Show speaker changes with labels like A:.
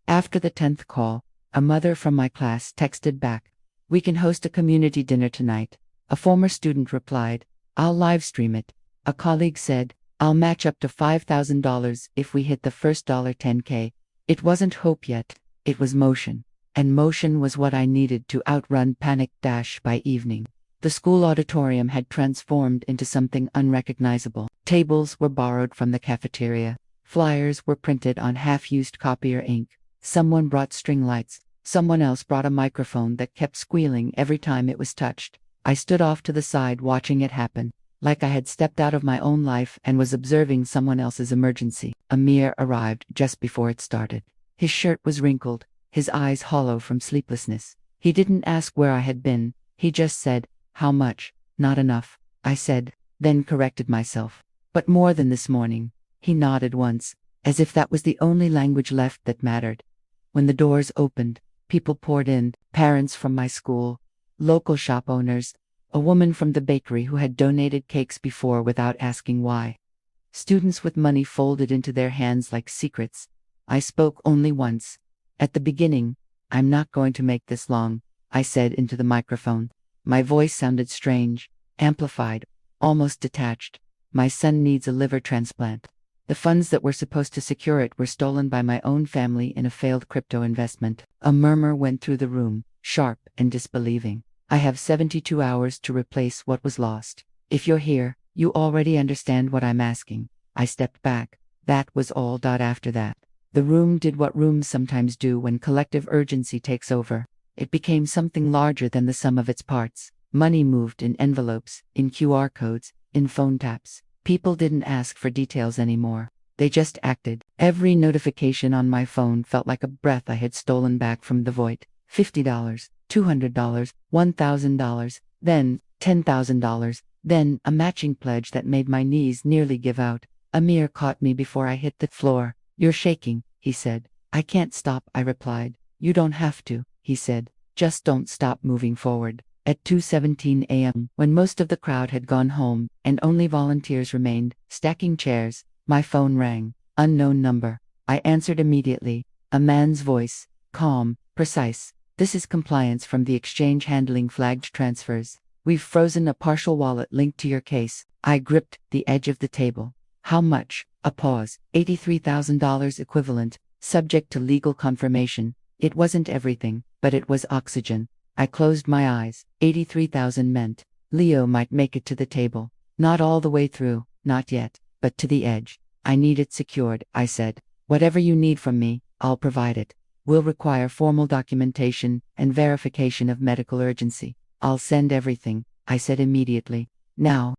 A: After the 10th call, a mother from my class texted back, "We can host a community dinner tonight." A former student replied, "I'll live stream it." A colleague said, "I'll match up to $5,000 if we hit the first $10K. It wasn't hope yet, it was motion. And motion was what I needed to outrun panic. By evening, the school auditorium had transformed into something unrecognizable. Tables were borrowed from the cafeteria. Flyers were printed on half-used copier ink. Someone brought string lights. Someone else brought a microphone that kept squealing every time it was touched. I stood off to the side watching it happen, like I had stepped out of my own life and was observing someone else's emergency. Amir arrived just before it started. His shirt was wrinkled, his eyes hollow from sleeplessness. He didn't ask where I had been, he just said, "How much?" "Not enough," I said, then corrected myself. "But more than this morning." He nodded once, as if that was the only language left that mattered. When the doors opened, people poured in, parents from my school, local shop owners, a woman from the bakery who had donated cakes before without asking why. Students with money folded into their hands like secrets. I spoke only once. At the beginning, "I'm not going to make this long," I said into the microphone. My voice sounded strange, amplified, almost detached. "My son needs a liver transplant. The funds that were supposed to secure it were stolen by my own family in a failed crypto investment." A murmur went through the room, sharp and disbelieving. "I have 72 hours to replace what was lost. If you're here, you already understand what I'm asking." I stepped back. That was all. After that, the room did what rooms sometimes do when collective urgency takes over. It became something larger than the sum of its parts. Money moved in envelopes, in QR codes, in phone taps. People didn't ask for details anymore. They just acted. Every notification on my phone felt like a breath I had stolen back from the void. $50, $200, $1,000, then $10,000, then a matching pledge that made my knees nearly give out. Amir caught me before I hit the floor. "You're shaking," he said. "I can't stop," I replied. "You don't have to," he said. "Just don't stop moving forward." At 2:17 a.m., when most of the crowd had gone home and only volunteers remained, stacking chairs, my phone rang. Unknown number. I answered immediately. A man's voice, calm, precise. "This is compliance from the exchange handling flagged transfers. We've frozen a partial wallet linked to your case." I gripped the edge of the table. "How much?" A pause. $83,000 equivalent, subject to legal confirmation. It wasn't everything, but it was oxygen. I closed my eyes. 83,000 meant Leo might make it to the table. Not all the way through, not yet, but to the edge. "I need it secured," I said. "Whatever you need from me, I'll provide it. We'll require formal documentation and verification of medical urgency." "I'll send everything," I said immediately. "Now."